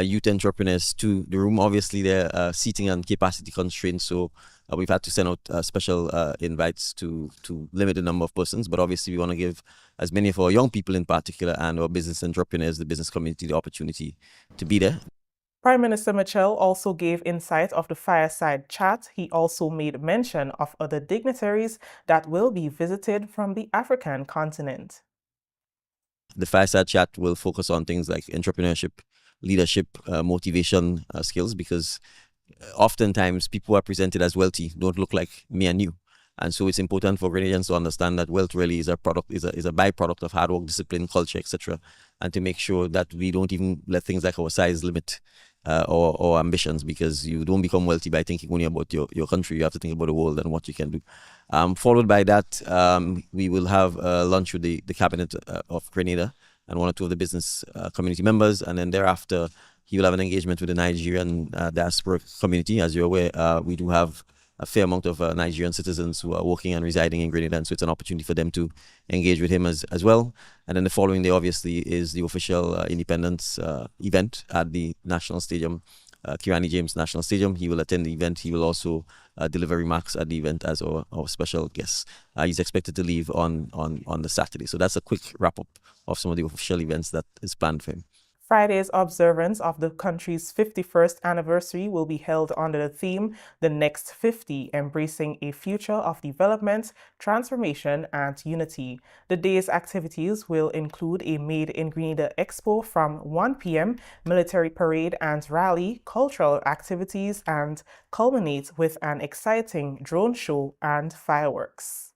youth entrepreneurs to the room. Obviously, they're seating and capacity constraints, so we've had to send out special invites to limit the number of persons. But obviously, we want to give as many of our young people in particular and our business entrepreneurs, the business community, the opportunity to be there. Prime Minister Mitchell also gave insight of the fireside chat. He also made mention of other dignitaries that will be visited from the African continent. The fireside chat will focus on things like entrepreneurship, leadership, motivation skills, because oftentimes people who are presented as wealthy don't look like me and you. And so it's important for Grenadians to understand that wealth really is a product, is a byproduct of hard work, discipline, culture, etc. And to make sure that we don't even let things like our size limit our ambitions, because you don't become wealthy by thinking only about your country. You have to think about the world and what you can do. Followed by that, we will have lunch with the cabinet of Grenada and one or two of the business community members. And then thereafter, he will have an engagement with the Nigerian diaspora community. As you're aware, we do have a fair amount of Nigerian citizens who are working and residing in Grenada, and so it's an opportunity for them to engage with him as well. And then the following day, obviously, is the official independence event at the National Stadium, Kirani James National Stadium. He will attend the event. He will also deliver remarks at the event as our special guest. He's expected to leave on the Saturday. So that's a quick wrap-up of some of the official events that is planned for him. Friday's observance of the country's 51st anniversary will be held under the theme, The Next 50, Embracing a Future of Development, Transformation and Unity. The day's activities will include a Made in Grenada Expo from 1 p.m., military parade and rally, cultural activities, and culminate with an exciting drone show and fireworks.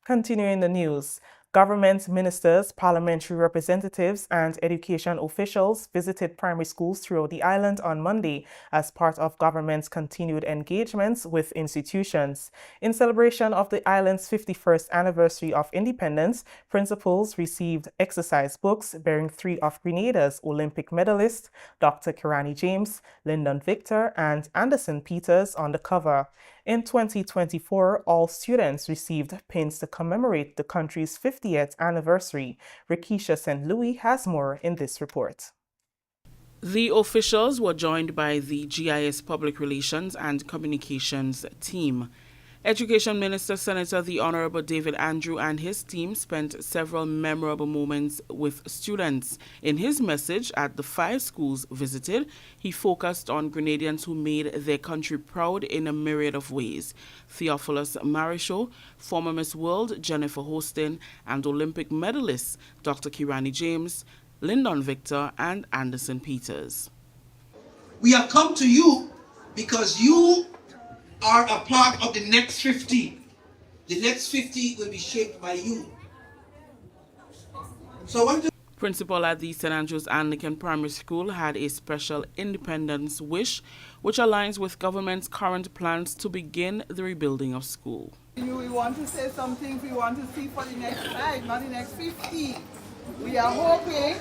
Continuing the news. Government ministers, parliamentary representatives, and education officials visited primary schools throughout the island on Monday as part of government's continued engagements with institutions. In celebration of the island's 51st anniversary of independence, principals received exercise books bearing 3 of Grenada's Olympic medalists, Dr. Kirani James, Lyndon Victor, and Anderson Peters, on the cover. In 2024, all students received pins to commemorate the country's 50th anniversary. Rikisha St. Louis has more in this report. The officials were joined by the GIS Public Relations and Communications team. Education Minister Senator the Honorable David Andrew and his team spent several memorable moments with students. In his message at the 5 schools visited, he focused on Grenadians who made their country proud in a myriad of ways. Theophilus Marichaux, former Miss World Jennifer Hostin, and Olympic medalists Dr. Kirani James, Lyndon Victor, and Anderson Peters. We have come to you because you are a part of the next 50. The next 50 will be shaped by you. So I want to... Principal at the St. Andrews Anglican Primary School had a special independence wish, which aligns with government's current plans to begin the rebuilding of school. We want to say something we want to see for the next 5, not the next 50. We are hoping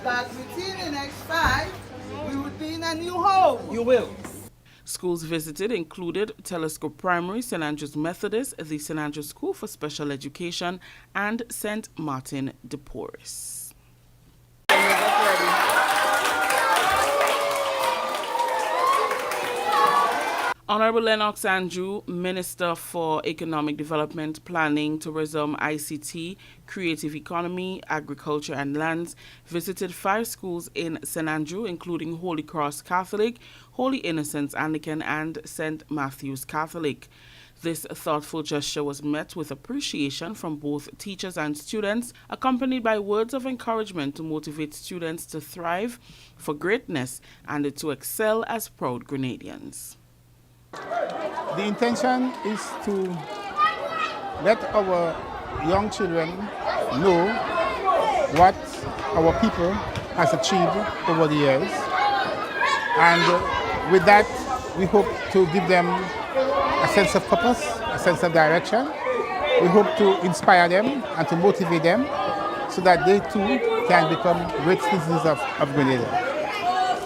that within the next 5, we would be in a new home. You will. Schools visited included Telescope Primary, St. Andrews Methodist, the St. Andrews School for Special Education, and St. Martin de Porres. Honorable Lennox Andrew, Minister for Economic Development, planning to resume ICT, Creative Economy, Agriculture and Lands, visited 5 schools in St. Andrew, including Holy Cross Catholic, Holy Innocents Anglican, and St. Matthew's Catholic. This thoughtful gesture was met with appreciation from both teachers and students, accompanied by words of encouragement to motivate students to thrive for greatness and to excel as proud Grenadians. The intention is to let our young children know what our people has achieved over the years, and with that we hope to give them a sense of purpose, a sense of direction. We hope to inspire them and to motivate them so that they too can become great citizens of Grenada.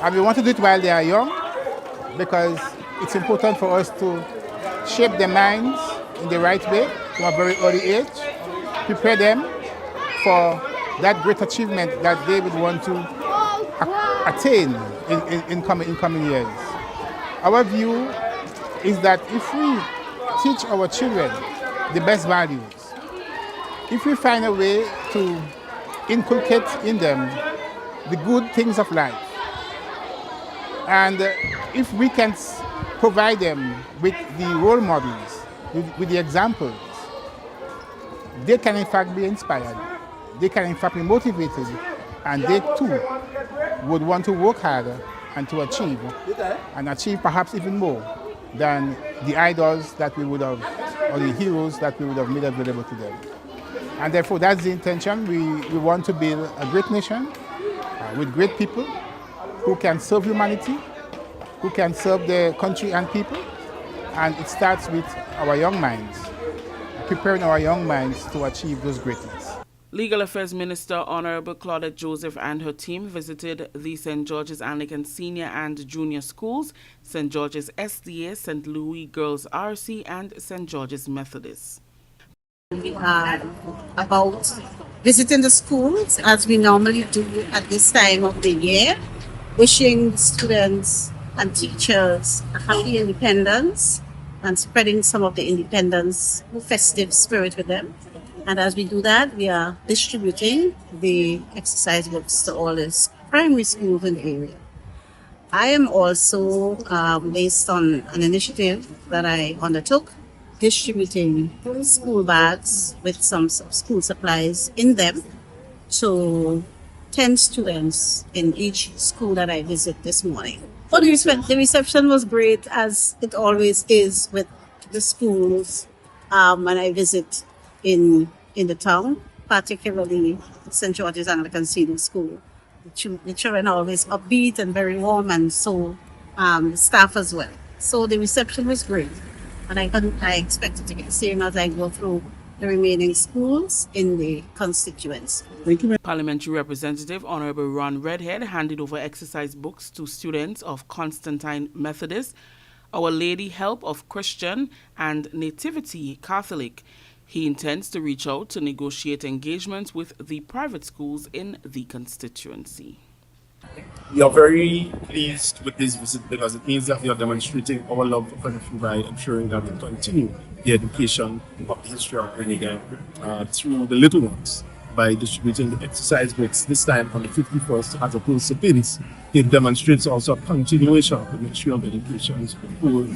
And we want to do it while they are young, because it's important for us to shape their minds in the right way from a very early age, prepare them for that great achievement that they would want to attain in coming years. Our view is that if we teach our children the best values, if we find a way to inculcate in them the good things of life, And if we can provide them with the role models, with the examples, they can in fact be inspired. They can in fact be motivated, and they too would want to work harder and to achieve perhaps even more than the idols that we would have, or the heroes that we would have made available to them. And therefore, that's the intention. We want to build a great nation with great people who can serve humanity, who can serve their country and people. And it starts with our young minds, preparing our young minds to achieve those greatness. Legal Affairs Minister Honorable Claudette Joseph and her team visited the St. George's Anglican Senior and Junior Schools, St. George's SDA, St. Louis Girls RC, and St. George's Methodist. About visiting the schools as we normally do at this time of the year, wishing students and teachers a happy independence and spreading some of the independence festive spirit with them. And as we do that, we are distributing the exercise books to all the primary schools in the area. I am also, based on an initiative that I undertook, distributing school bags with some school supplies in them to 10 students in each school that I visit this morning. But the reception was great, as it always is with the schools when I visit in the town, particularly St. George's Anglican Senior School. The children are always upbeat and very warm, and so the staff as well. So the reception was great, and I expect it to be the same as I go through the remaining schools in the constituency. Parliamentary Representative Honorable Ron Redhead handed over exercise books to students of Constantine Methodist, Our Lady Help of Christian, and Nativity Catholic. He intends to reach out to negotiate engagements with the private schools in the constituency. We are very pleased with this visit because it means that we are demonstrating our love for country by ensuring that we continue the education of the history of Grenada through the little ones by distributing the exercise books this time on the 51st as opposed to pins. It demonstrates also a continuation of the Ministry of Education's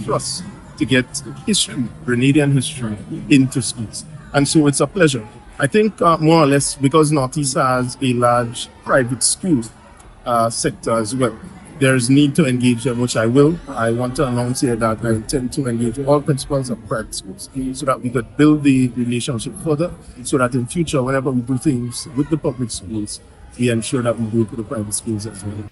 thrust to get history, Grenadian history, into schools. And so it's a pleasure. I think more or less because Northeast has a large private school sector as well, there's need to engage them, which I will. I want to announce here that I intend to engage all principals of private schools so that we could build the relationship further, so that in future, whenever we do things with the public schools, we ensure that we do it with the private schools as well.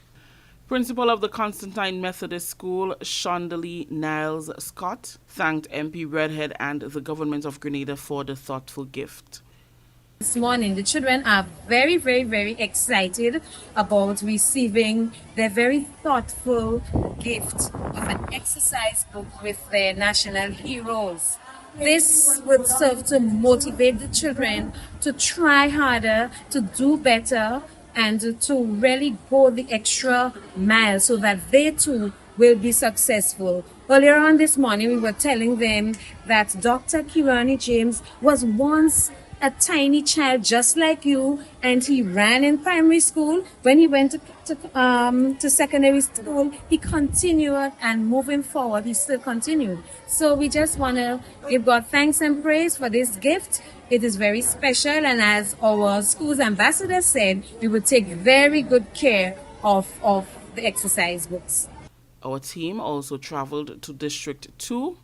Principal of the Constantine Methodist School, Shondalee Niles Scott, thanked MP Redhead and the government of Grenada for the thoughtful gift. This morning, the children are very, very, very excited about receiving their very thoughtful gift of an exercise book with their national heroes. This would serve to motivate the children to try harder, to do better, and to really go the extra mile so that they too will be successful. Earlier on this morning, we were telling them that Dr. Kirani James was once a tiny child just like you, and he ran in primary school. When he went to secondary school, he continued, and moving forward, he still continued. So we just want to give God thanks and praise for this gift. It is very special, and as our school's ambassador said, we will take very good care of the exercise books. Our team also traveled to District 2.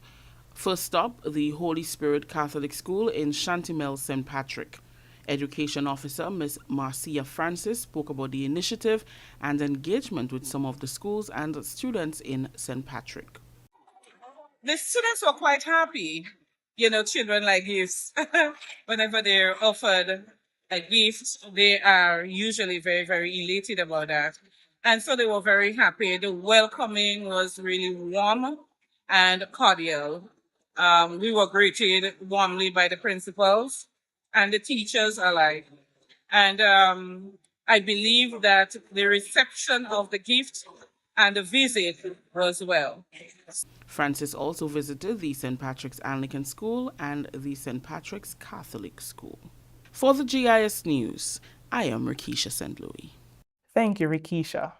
First stop, the Holy Spirit Catholic School in Shantimel, St. Patrick. Education Officer Ms. Marcia Francis spoke about the initiative and engagement with some of the schools and students in St. Patrick. The students were quite happy. You know, children like gifts. Whenever they're offered a gift, they are usually very, very elated about that. And so they were very happy. The welcoming was really warm and cordial. We were greeted warmly by the principals and the teachers alike. And I believe that the reception of the gift and the visit was well. Francis also visited the St. Patrick's Anglican School and the St. Patrick's Catholic School. For the GIS News, I am Rikisha St. Louis. Thank you, Rikisha.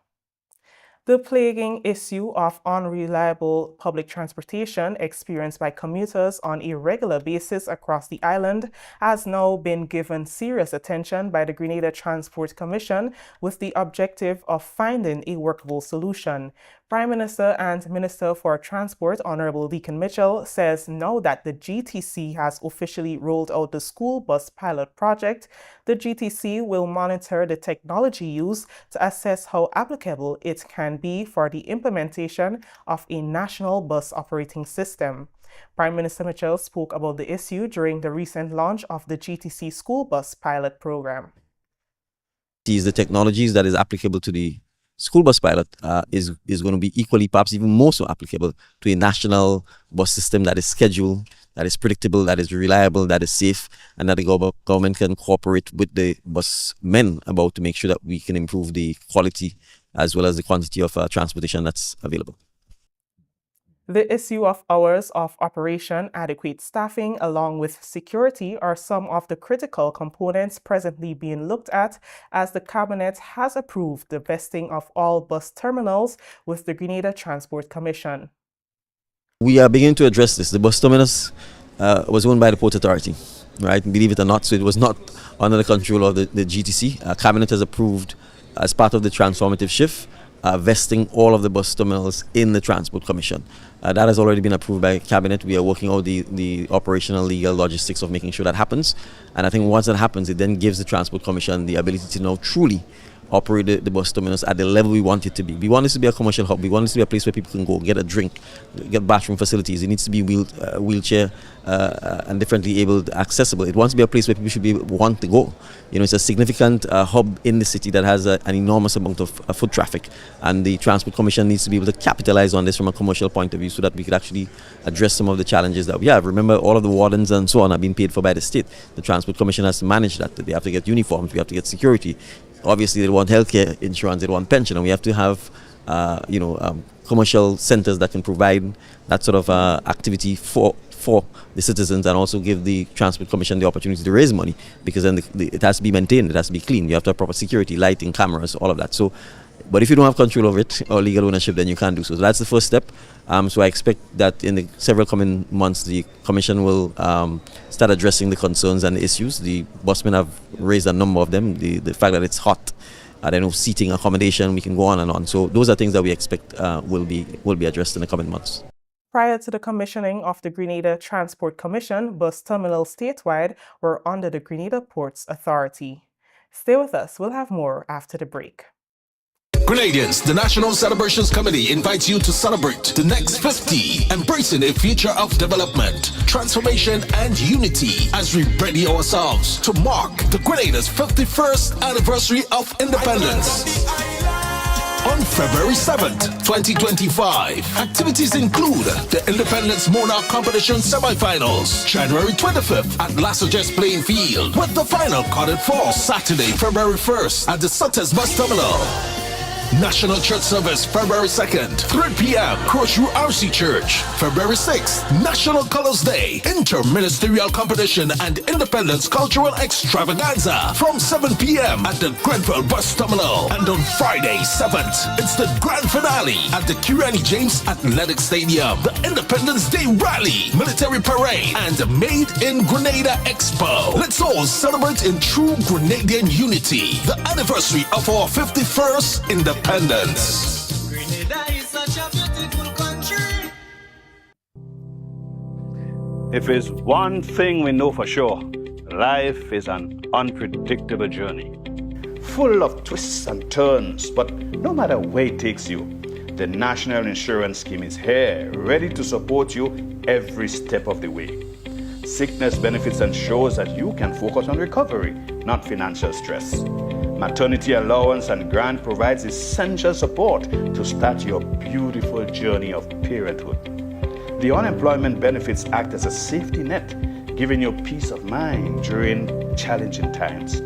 The plaguing issue of unreliable public transportation experienced by commuters on a regular basis across the island has now been given serious attention by the Grenada Transport Commission with the objective of finding a workable solution. Prime Minister and Minister for Transport, Honorable Deacon Mitchell, says now that the GTC has officially rolled out the school bus pilot project, the GTC will monitor the technology used to assess how applicable it can be for the implementation of a national bus operating system. Prime Minister Mitchell spoke about the issue during the recent launch of the GTC school bus pilot program. The technologies that is applicable to the school bus pilot is going to be equally, perhaps even more so applicable to a national bus system that is scheduled, that is predictable, that is reliable, that is safe, and that the government can cooperate with the bus men about to make sure that we can improve the quality as well as the quantity of transportation that's available. The issue of hours of operation, adequate staffing, along with security are some of the critical components presently being looked at as the Cabinet has approved the vesting of all bus terminals with the Grenada Transport Commission. We are beginning to address this. The bus terminus was owned by the Port Authority, right? Believe it or not, so it was not under the control of the GTC. Cabinet has approved, as part of the transformative shift, vesting all of the bus terminals in the Transport Commission. That has already been approved by Cabinet. We are working out the operational, legal logistics of making sure that happens. And I think once that happens, it then gives the Transport Commission the ability to now truly operate the bus terminals at the level we want it to be. We want this to be a commercial hub. We want this to be a place where people can go, get a drink, get bathroom facilities. It needs to be wheelchair and differently abled accessible. It wants to be a place where people want to go. You know, it's a significant hub in the city that has an enormous amount of foot traffic, and the Transport Commission needs to be able to capitalize on this from a commercial point of view so that we could actually address some of the challenges that we have. Remember, all of the wardens and so on are being paid for by the state. The Transport Commission has to manage that. They have to get uniforms, we have to get security. Obviously, they want healthcare insurance, they want pension, and we have to have, commercial centers that can provide that sort of activity for the citizens, and also give the Transport Commission the opportunity to raise money, because then it has to be maintained, it has to be clean. You have to have proper security, lighting, cameras, all of that. So, but if you don't have control over it or legal ownership, then you can't do so. So that's the first step. So I expect that in the several coming months, the Commission will start addressing the concerns and the issues. The busmen have raised a number of them. The fact that it's hot, I don't know, seating, accommodation, we can go on and on. So those are things that we expect will be addressed in the coming months. Prior to the commissioning of the Grenada Transport Commission, bus terminals statewide were under the Grenada Ports Authority. Stay with us, we'll have more after the break. Grenadians, the National Celebrations Committee invites you to celebrate the next 50, embracing a future of development, transformation, and unity as we ready ourselves to mark the Grenada's 51st anniversary of independence. On February 7th, 2025, activities include the Independence Monarch Competition semi-finals, January 25th at Lassaget's Playing Field, with the final carded for Saturday, February 1st at the Sutters Bus Terminal. National Church Service, February 2nd, 3 p.m., Crossview RC Church. February 6th, National Colors Day, Interministerial Competition and Independence Cultural Extravaganza from 7 p.m. at the Grenfell Bus Terminal. And on Friday 7th, it's the grand finale at the Kirani James Athletic Stadium, the Independence Day Rally, Military Parade, and the Made in Grenada Expo. Let's all celebrate in true Grenadian unity, the anniversary of our 51st independence. Grenada is such a beautiful country. If there's one thing we know for sure, life is an unpredictable journey, full of twists and turns, but no matter where it takes you, the National Insurance Scheme is here, ready to support you every step of the way. Sickness benefits ensures that you can focus on recovery, not financial stress. Maternity allowance and grant provides essential support to start your beautiful journey of parenthood. The unemployment benefits act as a safety net, giving you peace of mind during challenging times.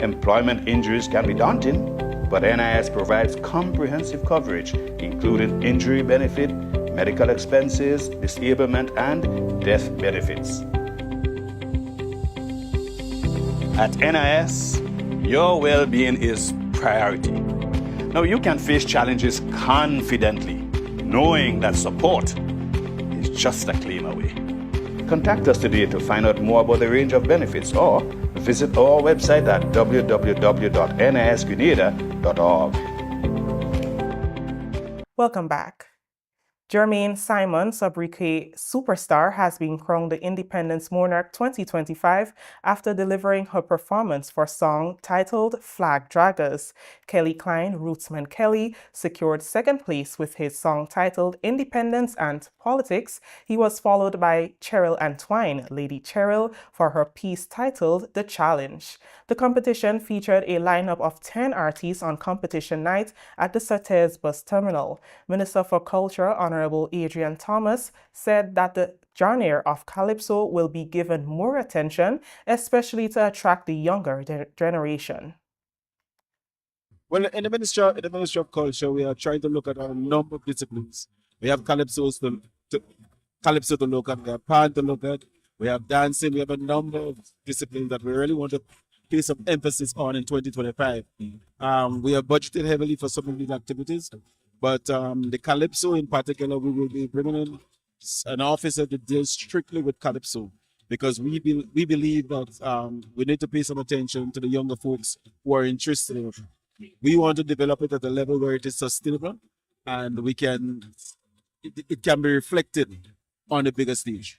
Employment injuries can be daunting, but NIS provides comprehensive coverage, including injury benefit, medical expenses, disablement, and death benefits. At NIS, your well-being is priority. Now, you can face challenges confidently, knowing that support is just a claim away. Contact us today to find out more about the range of benefits or visit our website at www.nisgrenada.org. Welcome back. Jermaine Simon, Sobriquet Superstar, has been crowned the Independence Monarch 2025 after delivering her performance for a song titled Flag Draggers. Kelly Klein, Rootsman Kelly, secured second place with his song titled Independence and Politics. He was followed by Cheryl Antwine, Lady Cheryl, for her piece titled The Challenge. The competition featured a lineup of 10 artists on competition night at the Surtees bus terminal. Minister for Culture, Honorable Adrian Thomas, said that the genre of calypso will be given more attention, especially to attract the younger generation. Well, in the Ministry of Culture, we are trying to look at a number of disciplines. We have calypso to look at, we have pan to look at, we have dancing, we have a number of disciplines that we really want to place some emphasis on in 2025. We are budgeted heavily for some of these activities, but the calypso in particular, we will be bringing in an officer to deal strictly with calypso, because we believe that we need to pay some attention to the younger folks who are interested in it. We want to develop it at a level where it is sustainable and it can be reflected on the bigger stage.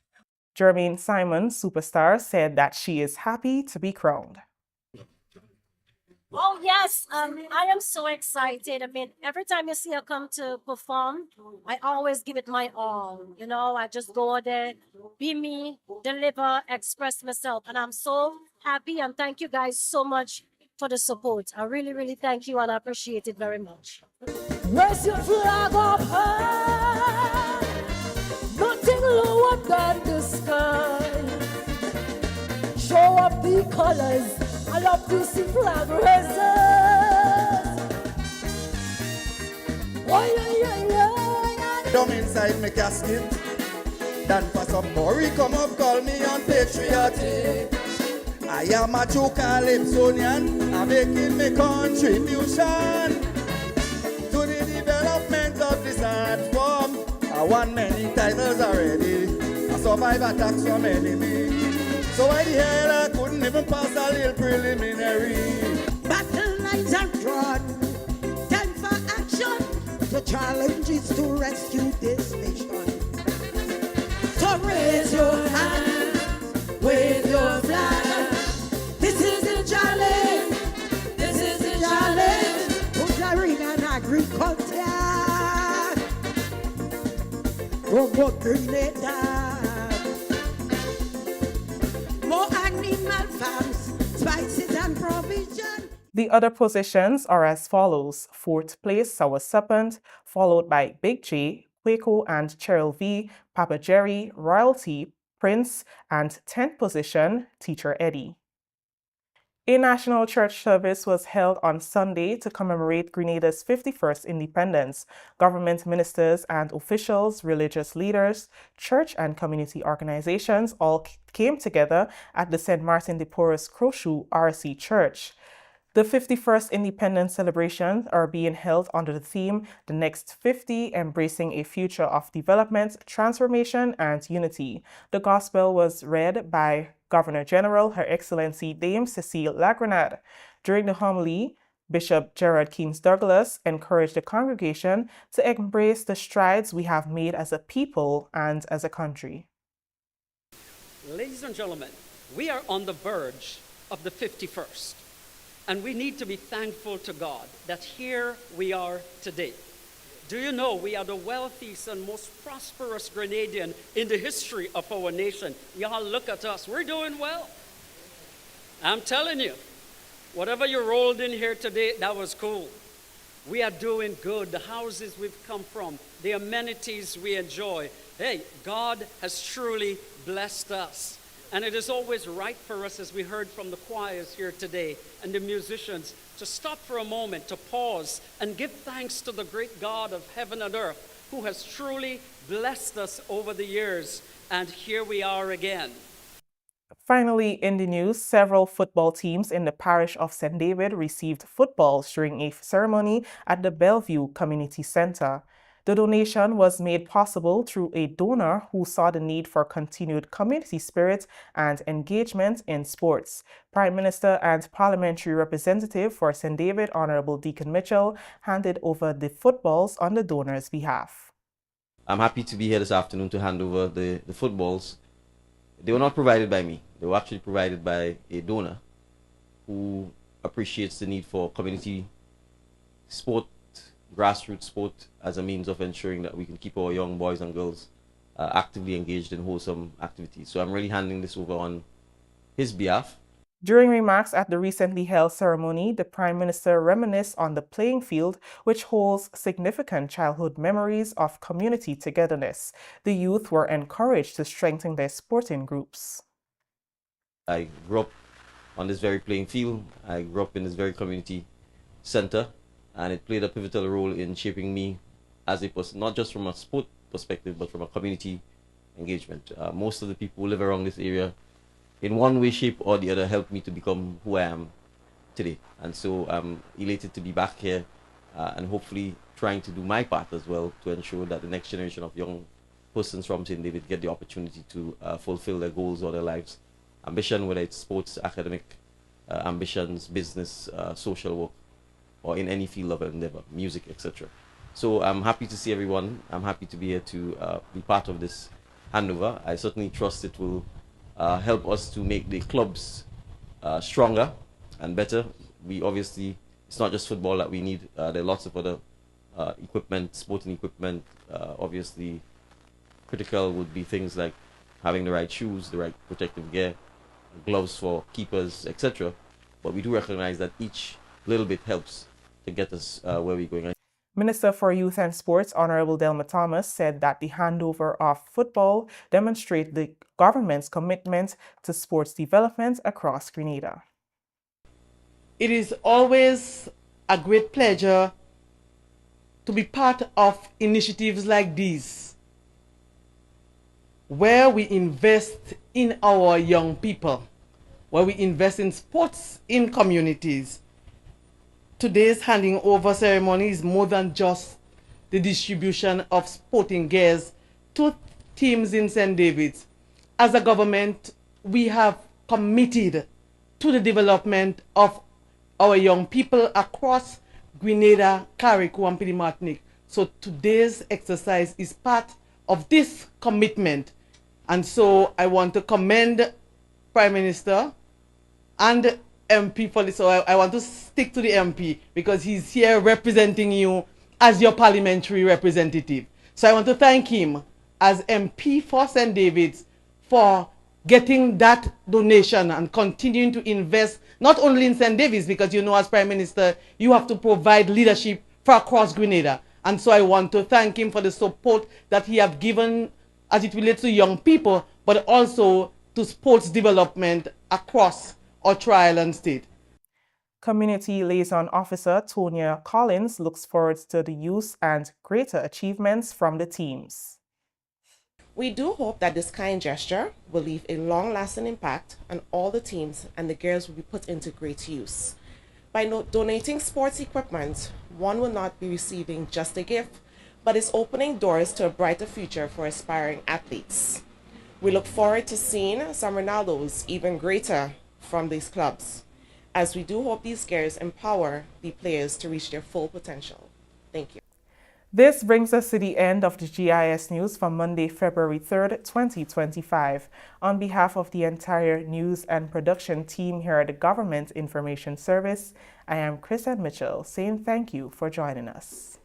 Jermaine Simon, Superstar, said that she is happy to be crowned. Oh yes, I am so excited. I mean, every time you see her come to perform, I always give it my all. You know, I just go there, be me, deliver, express myself, and I'm so happy. And thank you guys so much for the support. I really, really thank you, and I appreciate it very much. Raise your flag up high, nothing lower than the sky. Show up the colors. I love to see flag raisers. Oh, yeah. Down inside my casket, then for some more, come up, call me unpatriotic. I am a true calypsonian, I'm making my contribution to the development of this art form. I won many titles already, I survived attacks from enemies. So why the hell I couldn't even pass a little preliminary? Battle lines are drawn, time for action. The challenge is to rescue this nation. So raise your hand, wave your flag. This is the challenge. This is the challenge. Put and agriculture. Robot Grenada. More animal farms, spices and provision. The other positions are as follows: 4th place, Sour Serpent, followed by Big J, Quaco and Cheryl V, Papa Jerry, Royalty, Prince, and 10th position, Teacher Eddie. A national church service was held on Sunday to commemorate Grenada's 51st independence. Government ministers and officials, religious leaders, church and community organizations all came together at the St. Martin de Porres Crowshoe RC Church. The 51st Independence celebrations are being held under the theme, The Next 50, Embracing a Future of Development, Transformation, and Unity. The gospel was read by Governor General, Her Excellency Dame Cecile Lagrenade. During the homily, Bishop Gerard Keynes Douglas encouraged the congregation to embrace the strides we have made as a people and as a country. Ladies and gentlemen, we are on the verge of the 51st. And we need to be thankful to God that here we are today. Do you know we are the wealthiest and most prosperous Grenadian in the history of our nation? Y'all look at us, we're doing well. I'm telling you, whatever you rolled in here today, that was cool. We are doing good. The houses we've come from, the amenities we enjoy. Hey, God has truly blessed us. And it is always right for us, as we heard from the choirs here today and the musicians, to stop for a moment, to pause and give thanks to the great God of heaven and earth, who has truly blessed us over the years. And here we are again. Finally, in the news, several football teams in the parish of St. David received footballs during a ceremony at the Bellevue Community Center. The donation was made possible through a donor who saw the need for continued community spirit and engagement in sports. Prime Minister and Parliamentary Representative for St. David, Honorable Deacon Mitchell, handed over the footballs on the donor's behalf. I'm happy to be here this afternoon to hand over the footballs. They were not provided by me. They were actually provided by a donor who appreciates the need for community sport, grassroots sport, as a means of ensuring that we can keep our young boys and girls actively engaged in wholesome activities. So I'm really handing this over on his behalf. During remarks at the recently held ceremony, the Prime Minister reminisced on the playing field, which holds significant childhood memories of community togetherness. The youth were encouraged to strengthen their sporting groups. I grew up on this very playing field. I grew up in this very community center, and it played a pivotal role in shaping me as a person, not just from a sport perspective, but from a community engagement. Most of the people who live around this area, in one way, shape, or the other, helped me to become who I am today. And so I'm elated to be back here and hopefully trying to do my part as well to ensure that the next generation of young persons from St. David get the opportunity to fulfill their goals or their lives. Ambition, whether it's sports, academic ambitions, business, social work, or in any field of endeavor, music, etc. So I'm happy to see everyone. I'm happy to be here to be part of this handover. I certainly trust it will help us to make the clubs stronger and better. We obviously, it's not just football that we need. There are lots of other equipment, sporting equipment. Obviously, critical would be things like having the right shoes, the right protective gear, gloves for keepers, etc. But we do recognize that each little bit helps to get us where we're going. Minister for Youth and Sports, Honorable Delma Thomas, said that the handover of football demonstrates the government's commitment to sports development across Grenada. It is always a great pleasure to be part of initiatives like these, where we invest in our young people, where we invest in sports in communities. Today's handing over ceremony is more than just the distribution of sporting gears to teams in St. David's. As a government, we have committed to the development of our young people across Grenada, Carriacou, and Martinique. So today's exercise is part of this commitment. And so I want to commend Prime Minister and MP for this. So I want to stick to the MP because he's here representing you as your parliamentary representative. So I want to thank him as MP for St. David's for getting that donation and continuing to invest not only in St. David's, because you know as Prime Minister you have to provide leadership for across Grenada. And so I want to thank him for the support that he has given as it relates to young people, but also to sports development across our Tri-Island state. Community Liaison Officer Tonya Collins looks forward to the use and greater achievements from the teams. We do hope that this kind gesture will leave a long-lasting impact on all the teams and the girls will be put into great use. By donating sports equipment, one will not be receiving just a gift, but is opening doors to a brighter future for aspiring athletes. We look forward to seeing some Ronaldos even greater from these clubs, as we do hope these girls empower the players to reach their full potential. Thank you. This brings us to the end of the GIS News for Monday, February 3rd, 2025. On behalf of the entire news and production team here at the Government Information Service, I am Kristen Mitchell saying thank you for joining us.